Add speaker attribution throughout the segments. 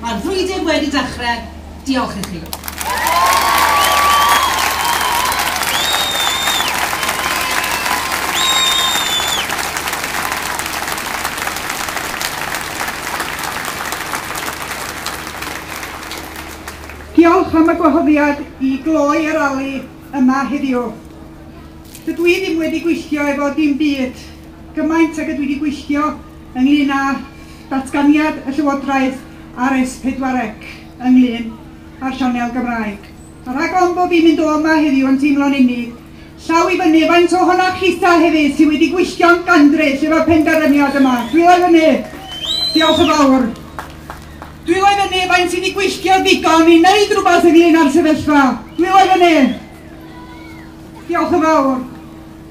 Speaker 1: Mae'r frwydr wedi dechrau. Diolch i chi.
Speaker 2: Diolch am y gwahoddiad i gloi y rali yma heddiw. Dydw i ddim wedi gweithio efo dim byd gymaint ag ydw i wedi gweithio ynglyn â datganiad y Llywodraeth ar S4C ynglyn â'r sianel Gymraeg. A rhag ond bod fi'n mynd o yma heddiw yn teimlo'n unig, llaw i fyny faint o honna chitha hefyd sydd wedi gweithio'n gandrys efo'r penderfyniad yma. Dwi lai fyny. Diolch yn fawr. Dwi lai fyny faint sydd wedi gweithio ddigon i wneud rhywbeth ynglyn â'r sefyllfa. Dwi lai fyny. Diolch yn fawr.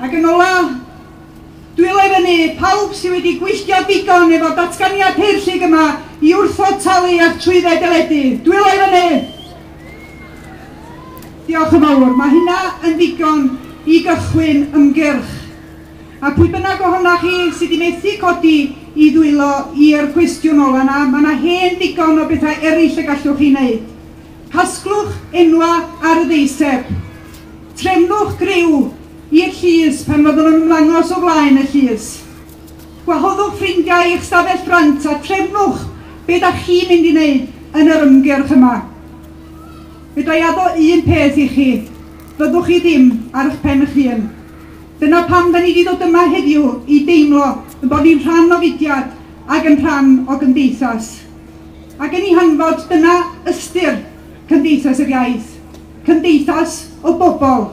Speaker 2: Ac yn ola, dwi lai fyny pawb sydd wedi gweithio ddigon efo datganiad hirllig yma i wrthod talu at trwyddau deledu. Dwi lai fyny. Diolch yn fawr. Mae hynna yn ddigon i gychwyn ymgyrch. A pwy bynnag ohonoch chi sydd wedi methu codi i ddwylo i'r cwestiwn ola yna, mae yna hen ddigon o bethau eraill y gallwch chi wneud. Casglwch enwa ar y ddeiseb. Trefnwch griw i'r llys pan fyddwn nhw'n ymddangos o flaen y llys. Gwahoddwch ffrindiau i'ch stafell brant a trefnwch beth ydych chi'n mynd i wneud yn yr ymgyrch yma. Fydda i addo un peth i chi, fyddwch chi ddim ar eich pen eich hun. Dyna pam da ni wedi dod yma heddiw i deimlo yn bod ni'n rhan o fudiad ac yn rhan o gymdeithas. Ac yn ei hanfod dyna ystyr cymdeithas yr iaith, cymdeithas o bobl.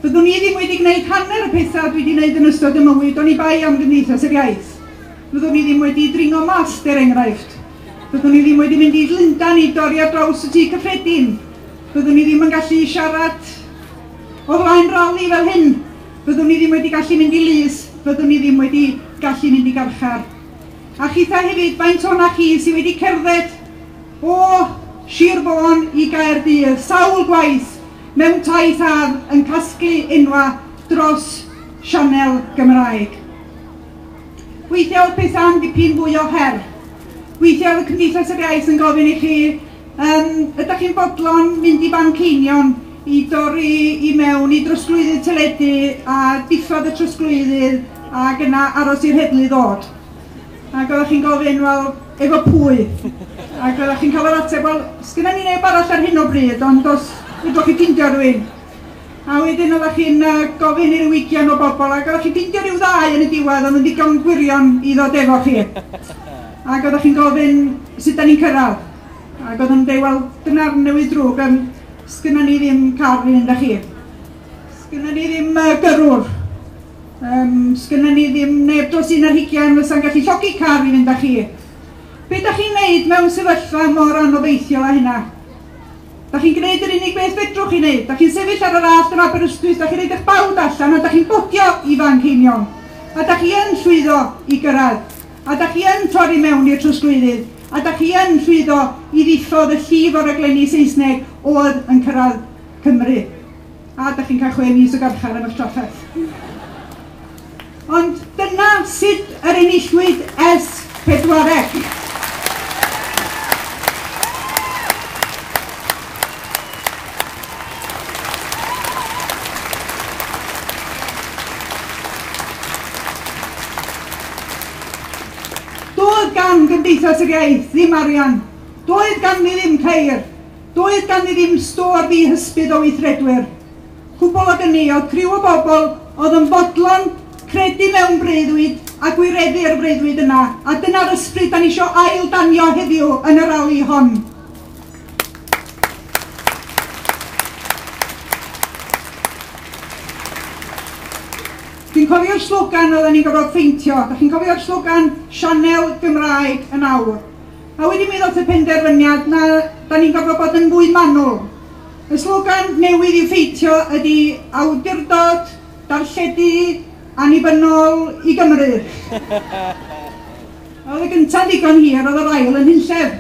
Speaker 2: Byddwn ni ddim wedi gwneud hanner y pethau dwi wedi gwneud yn ystod y mywyd o'n i bai am gymdeithas yr iaith. Byddwn ni ddim wedi dringo mast er enghraifft. Byddwn ni ddim wedi mynd i Llundain i dorri ar draws y tŷ cyffredin. Byddwn ni ddim yn gallu siarad o flaen Rali fel hyn. Byddwn ni ddim wedi gallu mynd i Lys. Byddwn ni ddim wedi gallu mynd i Garchar. A chitha hefyd faint o'na chi sydd wedi cerdded o Sir Fôn i Gaerdydd sawl gwaith mewn taith ardd yn casglu enwa dros sianel Gymraeg. Weithiau oedd pethau'n dipyn fwy o her. Weithiau oedd y Cymdeithas yr Iaith yn gofyn i chi, ydych chi'n bodlon mynd i Fanceinion i dorri i mewn i drosglwyddydd teledu a diffodd y trosglwyddydd ac yna aros i'r heddlu ddod. Ac oeddech chi'n gofyn, wel, efo pwy? Ac oeddech chi'n cael yr ateb, wel, sgynna ni neb arall ar hyn o bryd, ond os ydwch chi ffeindio rhywun. A wedyn oeddech chi'n gofyn i'r wigian o bobl, ac oeddech chi'n ffeindio rhyw ddau yn y diwedd, ond yn ddigon gwirion i ddod efo chi. Ac oeddech chi'n gofyn sut da ni'n cyrraedd. Ac oeddech chi'n dweud, wel, dyna'r newydd drwg, sgynna ni ddim car i fynd â chi. Sgynna ni ddim gyrwr. Sgynna ni ddim neb dros 11 fysa'n gallu llogi car i fynd â chi. Be da chi'n neud mewn sefyllfa mor anobeithiol a hynna? Da chi'n gwneud yr unig beth fedrwch chi'n neud. Da chi'n sefyll ar yr allt yn Aberystwyth, da chi'n neud eich bawd allan, a da chi'n bodio i Fanceinion. A da chi yn llwyddo i gyrraedd. A da chi yn torri mewn i'r trosglwyddydd. A da chi yn llwyddo i ddiffodd y llif o'r raglenni Saesneg oedd yn cyrraedd Cymru. A da chi'n cael 6 mis o garchar yn eich trafferth. Ond dyna sut yr enillwyd S4C. Doedd gan Gymdeithas yr Iaith ddim arian. Doedd gan ni ddim ceir. Doedd gan ni ddim stor fi hysbyd o weithredwyr. Cwbl o gynni oedd criw o bobl oedd yn fodlon credu mewn breuddwyd a gwireddu'r breuddwyd yna. A dyna'r ysbryd da ni isio ail danio heddiw yn y rali hon. Dwi'n cofio'r slogan oedden ni'n gorfod ffeintio. Da chi'n cofio'r slogan Sianel Gymraeg yn awr. A wedi mi ddod y penderfyniad na da ni'n gorfod bod yn fwy manwl. Y slogan newydd i'w ffeintio ydy awdurdod, darlledu, annibynnol i Gymru. Oedd y gyntaf ddigon hir, oedd yr ail yn hunllef.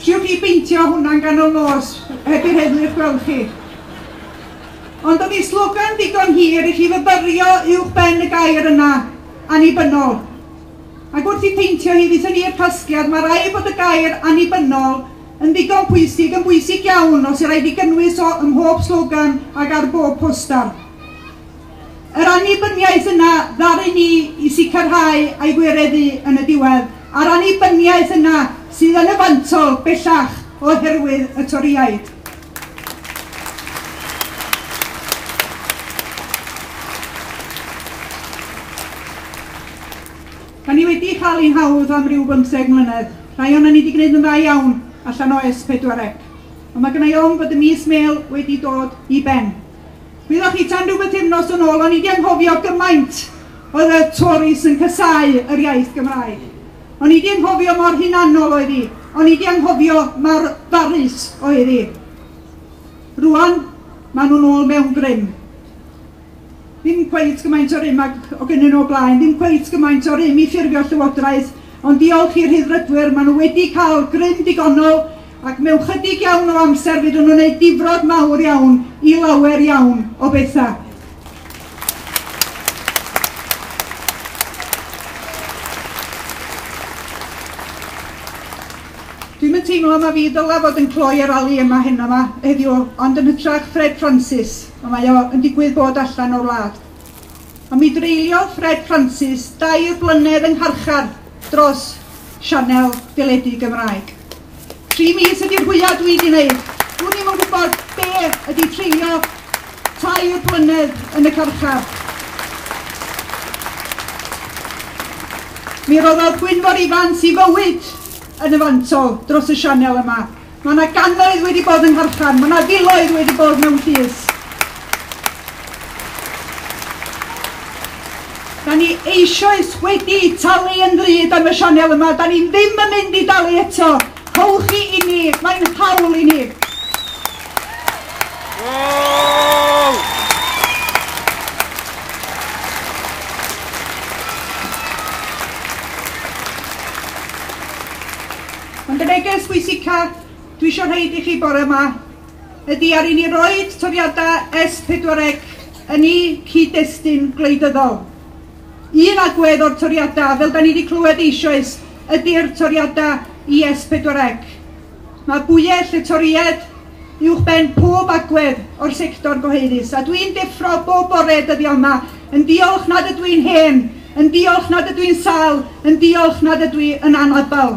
Speaker 2: Triwch chi beintio hwnna'n ganol nos, heb i'r heddlu eich gweld chi. Ond oedd ei slogan digon hir i chi fyfyrio uwch ben y gair yna, annibynnol. Ac wrth I peintio hi ddython ni'r casgliad, mae rai bod y gair annibynnol yn ddigon pwysig, yn bwysig iawn os y rhaid I gynnwys o ym mhob slogan ac ar bob postar. Yr annibyniaeth yna ddaru ni I sicrhau a'i gwireddu yn y diwedd, a'r annibyniaeth yna sydd yn y fantol bellach oherwydd y toriaid. Da ni wedi cael ein hawdd am ryw 15 mlynedd. Rhai o'na ni wedi gwneud yn dda iawn allan o S4C. Ond mae gennau ofn bod y mis Mel wedi dod I ben. Byddwch chi tan rhywbeth hymnos yn ôl, o'n I wedi anghofio gymaint oedd y Tories yn casau yr iaith Gymraeg. O'n I wedi anghofio mor hunanol oedd hi. O'n I wedi anghofio mor farus oedd hi. Rwan, maen nhw'n ôl mewn grym. Ddim cweith gymaint o rym o gynnyn nhw blaen, ddim cweith gymaint o rym I ffurfio llywodraeth, ond diolch i'r hyddrydwyr, maen nhw wedi cael grym digonol ac mewn chydig iawn o amser fydd nhw'n gwneud difrod mawr iawn I lawer iawn o bethau. Dwi'n yn teimlo mae fi dylai fod yn cloi y rali yma hyn yma heddiw, ond yn hytrach Fred Francis, a mae o yn digwydd bod allan o'r wlad. A mi dreuliodd Fred Francis 2 blynedd yng Ngharchar dros sianel deledu Gymraeg. 3 mis ydy'r fwyaf dwi wedi gwneud. Dwi'n ddim yn gwybod be ydy treulio 2 blynedd yn y carchar. Mi roddodd Gwynfor Ifans I fywyd yn y fantol dros y sianel yma. Mae yna gannoedd wedi bod yn Ngharchar, mae yna filoedd wedi bod mewn llys. Da ni eisoes wedi talu yn ddrud am y sianel yma, da ni ddim yn mynd I dalu eto. Howch I ni, mae'n hawl I ni. Ond y neges bwysica dwi eisiau rhaid I chi bore yma ydy ar I ni roed toriadau S4C yn I cyd-destun gwleidyddol. Un agwedd o'r toriadau, fel da ni wedi clywed eisoes, ydy'r toriadau I S4C. Mae bwyell y toriad uwch ben pob agwedd o'r sector gyhoeddus, a dwi'n deffro bob bore dyddiol yma yn diolch nad ydw i'n hen, yn diolch nad ydw i'n sal, yn diolch nad ydw I yn anabal.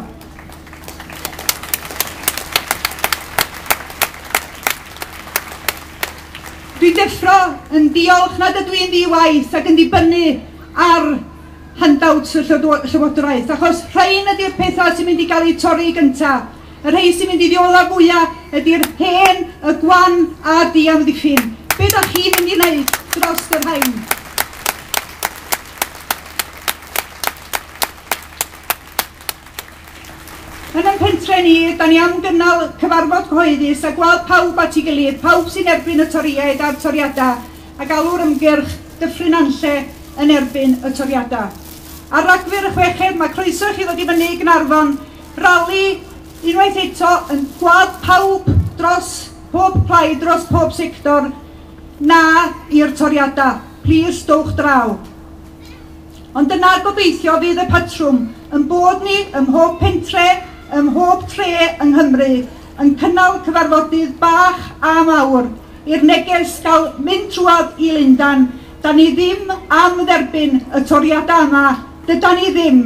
Speaker 2: Dwi'n deffro yn diolch nad ydw i'n ddiwaith ac yn dibynnu ar handouts y llywodraeth, achos rhain ydy'r pethau sy'n mynd I gael eu torri gyntaf. Y rhai sy'n mynd I ddiola fwyaf ydy'r hen, y gwan a diamddiffyn. Be da chi'n mynd I wneud dros yr rhain? Yn ein pentre ni, da ni am gynnal cyfarfod cyhoeddus a gweld pawb at ei gilydd, pawb sy'n erbyn y toriaid a'r toriadau, a galw'r ymgyrch dyffrynanlle yn erbyn y toriadau. Ar Ragfyr y 6 mae croeso chi ddod I fyny I Gaernarfon, Rali unwaith eto yn gweld pawb dros pob plaid, dros pob sector, na i'r toriadau. Plis dowch draw. Ond yna gobeithio fydd y patrwm yn bod ni ym mhob pentre, ym mhob tre yng Nghymru, yn cynnal cyfarfodydd bach a mawr i'r neges gael mynd trwad I Lundan. Da ni ddim am dderbyn y toriadau yma, dyda ni ddim.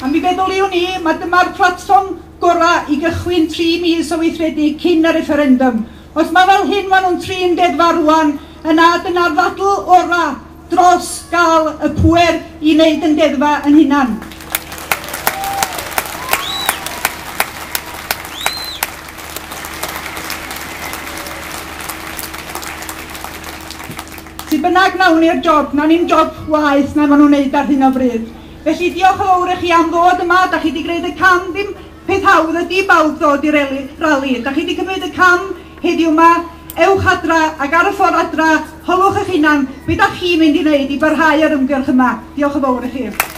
Speaker 2: A mi feddyliwn ni, mae dyma'r platfform gorau I gychwyn 3 mis o weithredu cyn y referendum. Os mae fel hyn maen nhw'n trin deddfa rwan, yna dyna'r ddadl orau dros gael y pwer I wneud yn deddfa yn hunan. Sy'n bynnag nawn ni'r job, na ni'n job waith na maen nhw'n wneud ar hyn o bryd. Felly diolch yn fawr I chi am ddod yma, da chi wedi gwneud y cam, ddim peth hawdd ydi bawb ddod i'r rali. Da chi wedi cymryd y cam heddiw yma, ewch adra ac ar y ffordd adra, holwch eich hunan, be da chi'n mynd I wneud I barhau yr ymgyrch yma. Diolch yn fawr I chi.